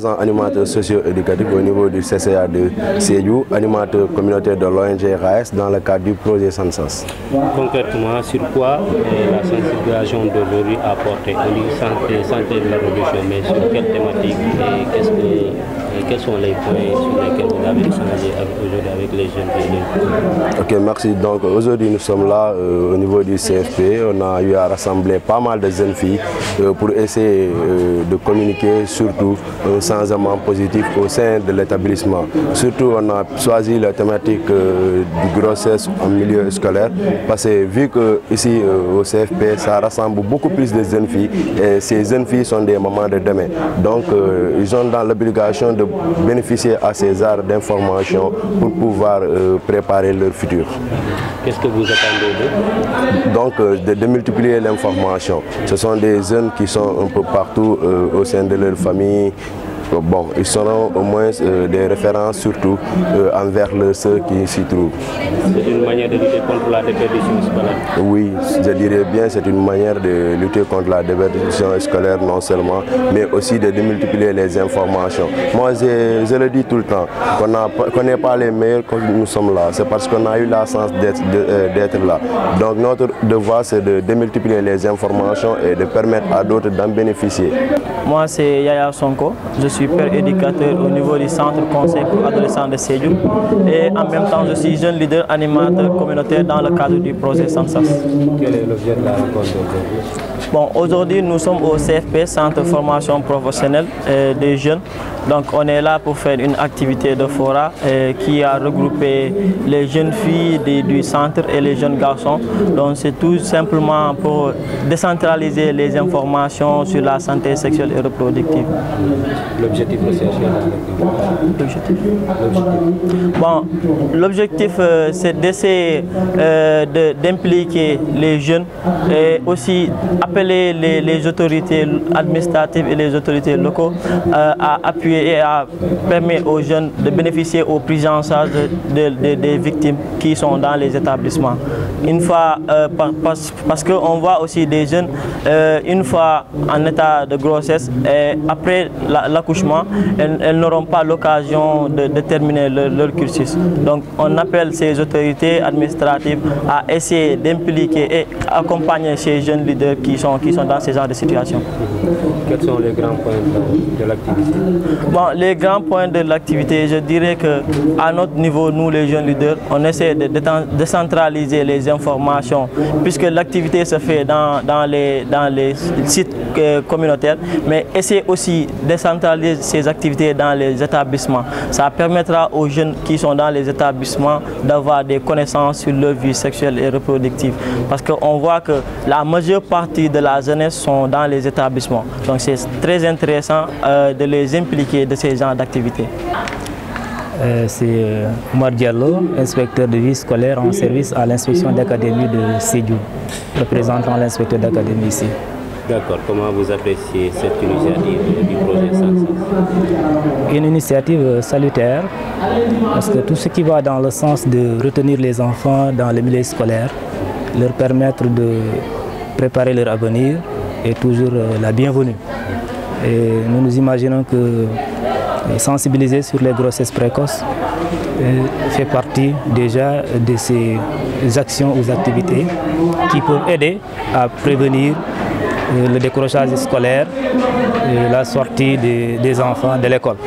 Animateur socio-éducatif au niveau du CCA de Sédhiou, animateur communautaire de l'ONG RAES dans le cadre du projet SANSAS. Concrètement, sur quoi la sensibilisation d'aujourd'hui a porté? On dit santé de la révolution, mais sur quelle thématique et quels sont les points sur lesquels vous avez échangé aujourd'hui avec les jeunes? Ok, merci. Donc aujourd'hui nous sommes là au niveau du CFP. On a eu à rassembler pas mal de jeunes filles pour essayer de communiquer surtout un changement positif au sein de l'établissement. Surtout on a choisi la thématique du grossesse en milieu scolaire parce que vu que ici au CFP ça rassemble beaucoup plus de jeunes filles et ces jeunes filles sont des mamans de demain. Donc ils ont dans l'obligation de bénéficier à ces arts d'information pour pouvoir préparer leur futur. Qu'est-ce que vous attendez d'eux? Donc de multiplier l'information. Ce sont des jeunes qui sont un peu partout au sein de leur famille. Bon, ils seront au moins des références surtout envers ceux qui s'y trouvent. C'est une manière de lutter contre la déperdition scolaire? Oui, je dirais bien c'est une manière de lutter contre la déperdition scolaire non seulement, mais aussi de démultiplier les informations. Moi, je le dis tout le temps, qu'on n'est pas les meilleurs quand nous sommes là. C'est parce qu'on a eu la chance d'être là. Donc notre devoir, c'est de démultiplier les informations et de permettre à d'autres d'en bénéficier. Moi, c'est Yaya Sonko. Je suis père éducateur au niveau du centre conseil pour adolescents de Sédhiou et en même temps je suis jeune leader animateur communautaire dans le cadre du projet SANSAS. Quel est l'objet de la rencontre aujourd'hui? Bon, aujourd'hui nous sommes au CFP, Centre de formation professionnelle des jeunes. Donc on est là pour faire une activité de fora qui a regroupé les jeunes filles du centre et les jeunes garçons. Donc c'est tout simplement pour décentraliser les informations sur la santé sexuelle et reproductive. L'objectif recherché dans l'activité? Bon, l'objectif c'est d'essayer d'impliquer les jeunes et aussi appeler les autorités administratives et les autorités locaux à appuyer et à permettre aux jeunes de bénéficier aux prises en charge des victimes qui sont dans les établissements. Une fois, parce qu'on voit aussi des jeunes, une fois en état de grossesse, et après l'accouchement, elles n'auront pas l'occasion de terminer leur cursus. Donc on appelle ces autorités administratives à essayer d'impliquer et accompagner ces jeunes leaders qui sont dans ce genre de situation. Quels sont les grands points de l'activité? Bon, les grands points de l'activité, je dirais qu'à notre niveau, nous les jeunes leaders, on essaie de décentraliser les informations puisque l'activité se fait dans les sites communautaires, mais essayer aussi de décentraliser ces activités dans les établissements. Ça permettra aux jeunes qui sont dans les établissements d'avoir des connaissances sur leur vie sexuelle et reproductive parce qu'on voit que la majeure partie de la jeunesse sont dans les établissements. Donc c'est très intéressant de les impliquer de ces genres d'activités. C'est Omar Diallo, inspecteur de vie scolaire en service à l'inspection d'académie de Sédhiou, représentant l'inspecteur d'académie ici. D'accord. Comment vous appréciez cette initiative du projet SANSAS? Une initiative salutaire, parce que tout ce qui va dans le sens de retenir les enfants dans le milieu scolaire, leur permettre de préparer leur avenir est toujours la bienvenue. Et nous nous imaginons que sensibiliser sur les grossesses précoces fait partie déjà de ces actions ou activités qui peuvent aider à prévenir le décrochage scolaire et la sortie des enfants de l'école.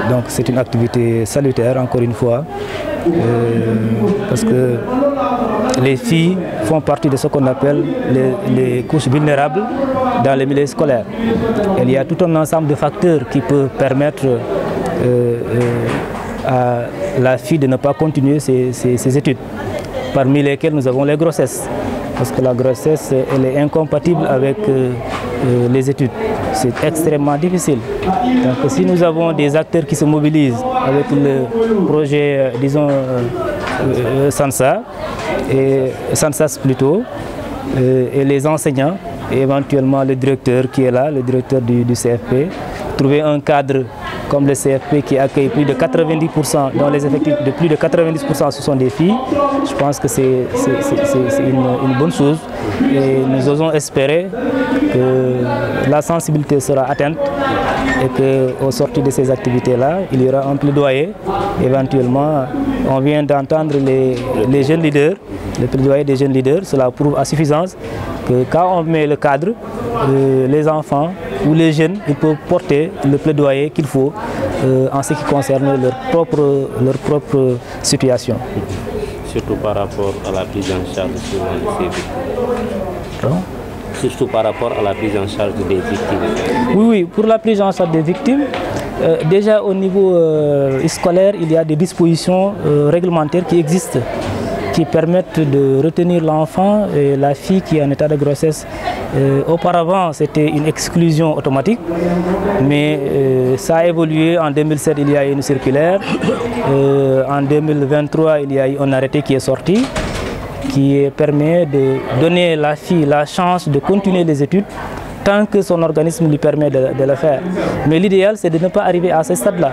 Donc c'est une activité salutaire encore une fois parce que les filles font partie de ce qu'on appelle les couches vulnérables dans les milieux scolaires. Il y a tout un ensemble de facteurs qui peuvent permettre à la fille de ne pas continuer ses études, parmi lesquelles nous avons les grossesses. Parce que la grossesse, elle est incompatible avec les études. C'est extrêmement difficile. Donc si nous avons des acteurs qui se mobilisent avec le projet, disons, SANSAS plutôt, et les enseignants, et éventuellement le directeur qui est là, le directeur du CFP, trouver un cadre comme le CFP qui accueille plus de 90%, dont les effectifs de plus de 90% ce sont des filles. Je pense que c'est une bonne chose et nous osons espérer que la sensibilité sera atteinte et qu'au sortir de ces activités-là, il y aura un plaidoyer. Éventuellement, on vient d'entendre les jeunes leaders, le plaidoyer des jeunes leaders. Cela prouve à suffisance que quand on met le cadre, les enfants ou les jeunes, ils peuvent porter le plaidoyer qu'il faut en ce qui concerne leur propre situation. Surtout par rapport à la prise en charge de ces victimes. Surtout par rapport à la prise en charge des victimes. Oui, pour la prise en charge des victimes, déjà au niveau scolaire, il y a des dispositions réglementaires qui existent, qui permettent de retenir l'enfant et la fille qui est en état de grossesse. Auparavant, c'était une exclusion automatique, mais ça a évolué. En 2007, il y a eu une circulaire. En 2023, il y a eu un arrêté qui est sorti, qui permet de donner à la fille la chance de continuer les études tant que son organisme lui permet de le faire. Mais l'idéal, c'est de ne pas arriver à ce stade-là.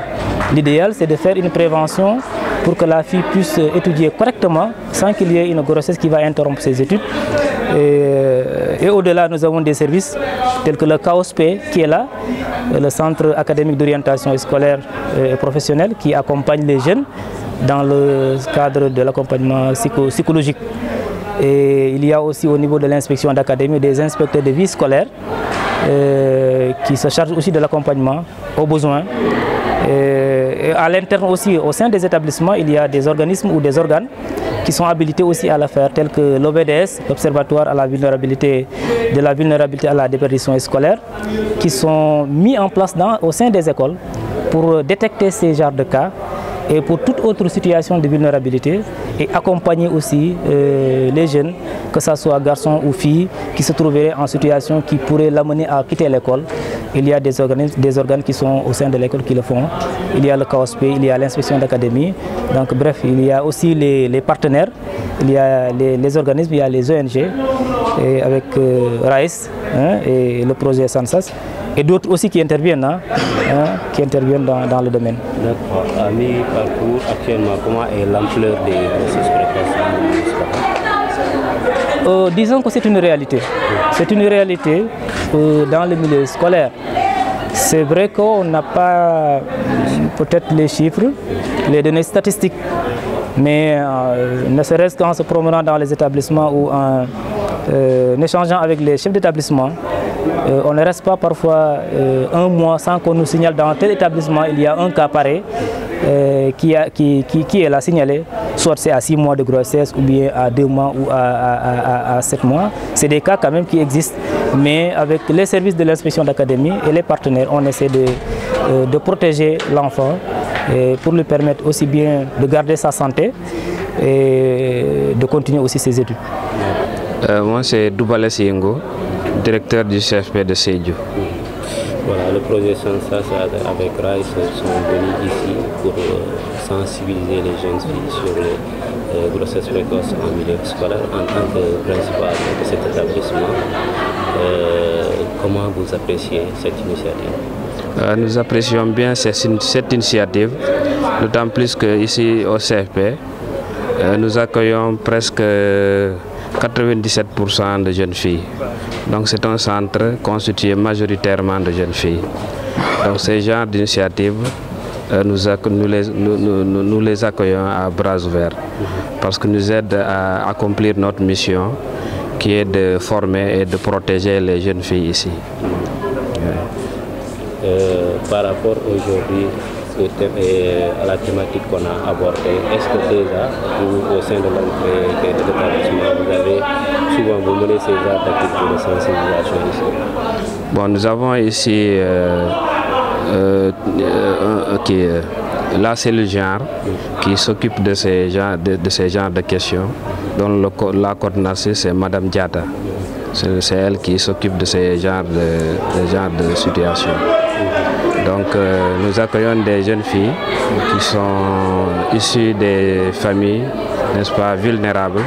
L'idéal, c'est de faire une prévention pour que la fille puisse étudier correctement sans qu'il y ait une grossesse qui va interrompre ses études. Et au-delà, nous avons des services tels que le CAOSP qui est là, le Centre académique d'orientation scolaire et professionnelle qui accompagne les jeunes dans le cadre de l'accompagnement psychologique. Et il y a aussi au niveau de l'inspection d'académie des inspecteurs de vie scolaire qui se chargent aussi de l'accompagnement aux besoins. Et à l'interne aussi, au sein des établissements, il y a des organismes ou des organes qui sont habilités aussi à la faire, tels que l'OBDS, l'Observatoire à la vulnérabilité, à la déperdition scolaire, qui sont mis en place au sein des écoles pour détecter ces genres de cas et pour toute autre situation de vulnérabilité et accompagner aussi les jeunes, que ce soit garçons ou filles, qui se trouveraient en situation qui pourrait l'amener à quitter l'école. Il y a des organes qui sont au sein de l'école qui le font. Il y a le CAOSP, il y a l'inspection d'académie. Donc bref, il y a aussi les partenaires, il y a les organismes, il y a les ONG, et avec RAIS et le projet SANSAS. Et d'autres aussi qui interviennent, dans le domaine. D'accord. À mi-parcours, actuellement, comment est l'ampleur des grossesses précoces? Disons que c'est une réalité. C'est une réalité dans le milieu scolaire. C'est vrai qu'on n'a pas peut-être les chiffres, les données statistiques, mais ne serait-ce qu'en se promenant dans les établissements ou en échangeant avec les chefs d'établissement, on ne reste pas parfois un mois sans qu'on nous signale dans tel établissement il y a un cas pareil qui est là signalé, soit c'est à 6 mois de grossesse ou bien à 2 mois ou à 7 mois. C'est des cas quand même qui existent, mais avec les services de l'inspection d'académie et les partenaires, on essaie de protéger l'enfant pour lui permettre aussi bien de garder sa santé et de continuer aussi ses études. Moi c'est Doubalé Siengo, directeur du CFP de Sédhiou. Voilà, le projet SANSAS avec RAIS sont venus ici pour sensibiliser les jeunes filles sur les grossesses précoces en milieu scolaire. En tant que principal de cet établissement, comment vous appréciez cette initiative? Nous apprécions bien cette initiative, d'autant plus qu'ici au CFP, nous accueillons presque 97% de jeunes filles. Donc c'est un centre constitué majoritairement de jeunes filles. Donc ces genres d'initiatives, nous les accueillons à bras ouverts parce que nous aident à accomplir notre mission qui est de former et de protéger les jeunes filles ici. Par rapport aujourd'hui à la thématique qu'on a abordée, est-ce que déjà, vous, au sein de l'établissement, vous avez souvent mené ces genres d'activités de sensibilisation ici? Bon, nous avons ici la cellule genre qui s'occupe de ces genres de questions, dont la coordinatrice c'est Madame Diata. C'est elle qui s'occupe de ces genres de situations. Donc nous accueillons des jeunes filles qui sont issues des familles, n'est-ce pas, vulnérables.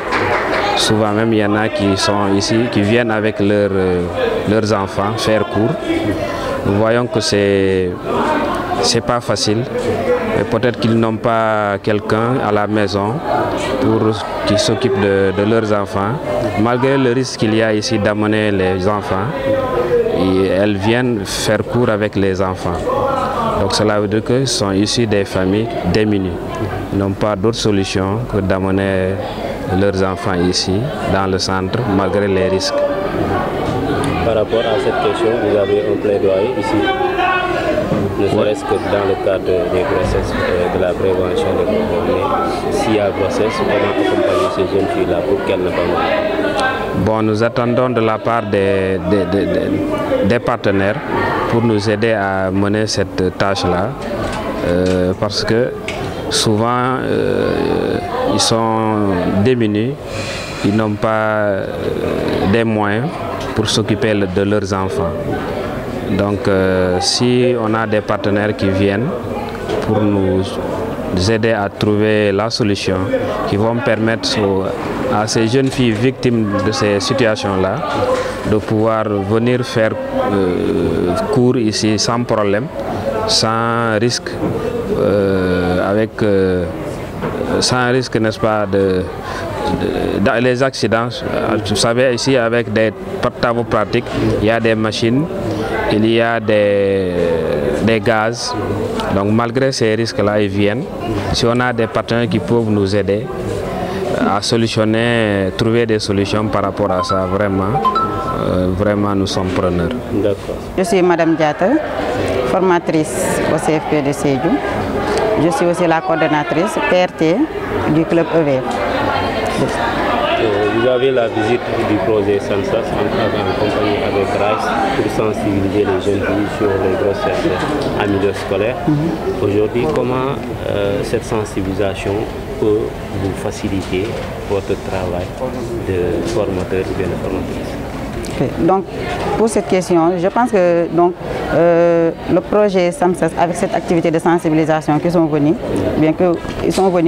Souvent même il y en a qui sont ici, qui viennent avec leurs enfants faire cours. Nous voyons que c'est c'est pas facile. Peut-être qu'ils n'ont pas quelqu'un à la maison qui s'occupe de leurs enfants. Malgré le risque qu'il y a ici d'amener les enfants, elles viennent faire cours avec les enfants. Donc cela veut dire qu'ils sont issus des familles démunies. Ils n'ont pas d'autre solution que d'amener leurs enfants ici, dans le centre, malgré les risques. Par rapport à cette question, vous avez un plaidoyer ici, ne serait-ce que dans le cadre des grossesses, de la prévention des grossesses. Mais s'il y a grossesse, comment accompagner ces jeunes filles-là pour qu'elles ne pas mourir? Bon, nous attendons de la part des partenaires pour nous aider à mener cette tâche-là, parce que souvent ils sont démunis, ils n'ont pas des moyens pour s'occuper de leurs enfants. Donc si on a des partenaires qui viennent pour nous aider à trouver la solution, qui vont permettre à ces jeunes filles victimes de ces situations-là de pouvoir venir faire cours ici sans problème, sans risque, sans risque, n'est-ce pas, dans les accidents. Vous savez, ici avec des travaux pratiques, il y a des machines, il y a des gaz. Donc malgré ces risques-là, ils viennent. Si on a des partenaires qui peuvent nous aider à solutionner, trouver des solutions par rapport à ça, vraiment nous sommes preneurs. Je suis Madame Diata, formatrice au CFP de Sédhiou. Je suis aussi la coordonnatrice PRT du club EVF. Vous avez la visite du projet SANSAS en compagnie avec RICE pour sensibiliser les jeunes filles sur les grossesses en milieu scolaire. Aujourd'hui, comment cette sensibilisation peut vous faciliter votre travail de formateur ou bien de formatrice? Donc, pour cette question, je pense que le projet SAMSAS, avec cette activité de sensibilisation qu'ils sont venus,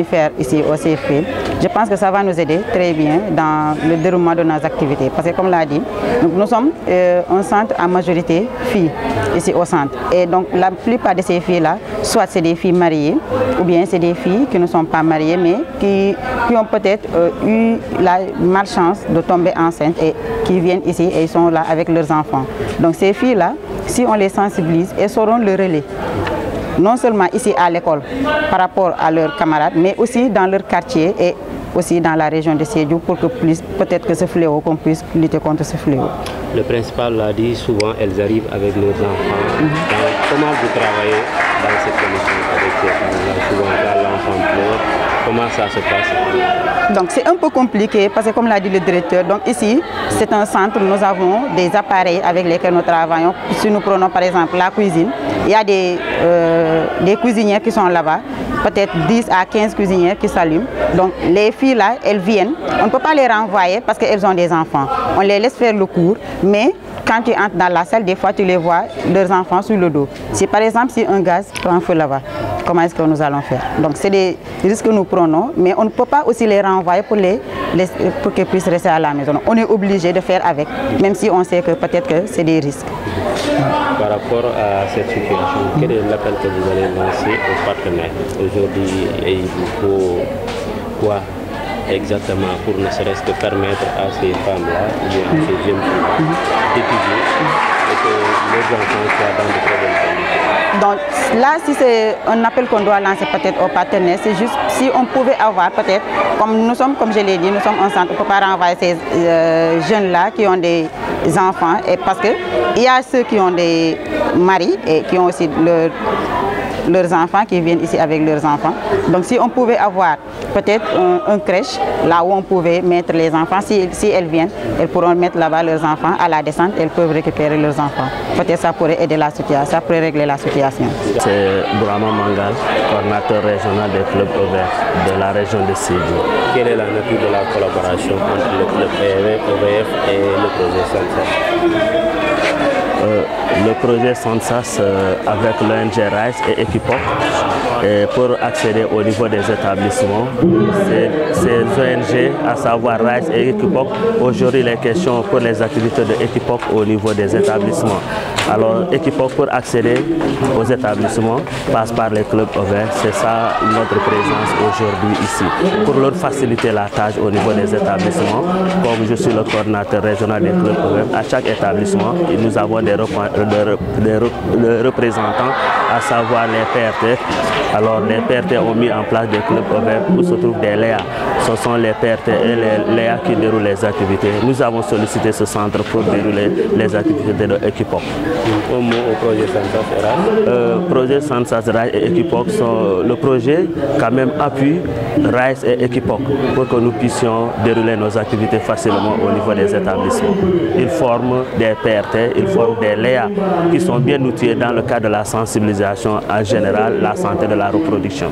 faire ici au CFP, je pense que ça va nous aider très bien dans le déroulement de nos activités. Parce que comme l'a dit, nous sommes un centre à majorité filles ici au centre. Et donc la plupart de ces filles-là, soit c'est des filles mariées, ou bien c'est des filles qui ne sont pas mariées, mais qui ont peut-être eu la malchance de tomber enceinte et qui viennent ici et ils sont là avec leurs enfants. Donc ces filles-là, si on les sensibilise, elles seront le relais. Non seulement ici à l'école par rapport à leurs camarades, mais aussi dans leur quartier et aussi dans la région de Sédhiou pour que peut-être que ce fléau, qu'on puisse lutter contre ce fléau. Le principal l'a dit, souvent elles arrivent avec leurs enfants. Comment vous travaillez dans cette commission avec ces familles-là? Souvent quand l'enfant pleure, comment ça se passe? Donc c'est un peu compliqué parce que comme l'a dit le directeur, donc ici c'est un centre, nous avons des appareils avec lesquels nous travaillons. Si nous prenons par exemple la cuisine, il y a des cuisinières qui sont là-bas, peut-être 10 à 15 cuisinières qui s'allument. Donc les filles là, elles viennent, on ne peut pas les renvoyer parce qu'elles ont des enfants. On les laisse faire le cours, mais quand tu entres dans la salle, des fois tu les vois, leurs enfants sur le dos. Si par exemple si un gaz prend feu là-bas, comment est-ce que nous allons faire? Donc c'est des risques que nous prenons, mais on ne peut pas aussi les renvoyer pour qu'ils puissent rester à la maison. On est obligé de faire avec, même si on sait que peut-être que c'est des risques. Par rapport à cette situation, quel est l'appel que vous allez lancer aux partenaires? Aujourd'hui, il vous faut quoi exactement pour ne serait-ce que permettre à ces femmes-là, ou bien à ces jeunes filles d'étudier et que les enfants soient dans de très bonnes conditions? Donc là, si c'est un appel qu'on doit lancer peut-être aux partenaires, c'est juste si on pouvait avoir peut-être, comme nous sommes, comme je l'ai dit, nous sommes un centre, on ne peut pas renvoyer ces jeunes-là qui ont des enfants, et parce qu'il y a ceux qui ont des maris et qui ont aussi leurs enfants, qui viennent ici avec leurs enfants. Donc si on pouvait avoir peut-être un crèche, là où on pouvait mettre les enfants, si elles viennent, elles pourront mettre là-bas leurs enfants, à la descente, elles peuvent récupérer leurs enfants. Peut-être ça pourrait aider la situation, ça pourrait régler la situation. C'est Bourama Mangal, coordinateur régional des clubs EVF de la région de Sédhiou. Quelle est la nature de la collaboration entre le club EVF et le projet SANSAS? Le projet SANSAS avec l'ONG RICE et Equipoc, pour accéder au niveau des établissements. Ces ONG, à savoir RICE et Equipoc, aujourd'hui les questions pour les activités de Equipoc au niveau des établissements. Alors, Equipoc, pour accéder aux établissements, passe par les clubs ouverts. C'est ça notre présence aujourd'hui ici. Pour leur faciliter la tâche au niveau des établissements, comme je suis le coordinateur régional des clubs ouverts, à chaque établissement, nous avons des représentants, à savoir les PRT. Alors, les PRT ont mis en place des clubs ouverts où se trouvent des LEA. Ce sont les PRT et les LEA qui déroulent les activités. Nous avons sollicité ce centre pour dérouler les activités de Equipoc. Un mot au projet Sansas RISE. Projet Sansas RISE et Equipoc, le projet quand même appuie RISE et Equipoc pour que nous puissions dérouler nos activités facilement au niveau des établissements. Ils forment des PRT, ils forment des LEA qui sont bien outillés dans le cadre de la sensibilisation en général, la santé de la reproduction.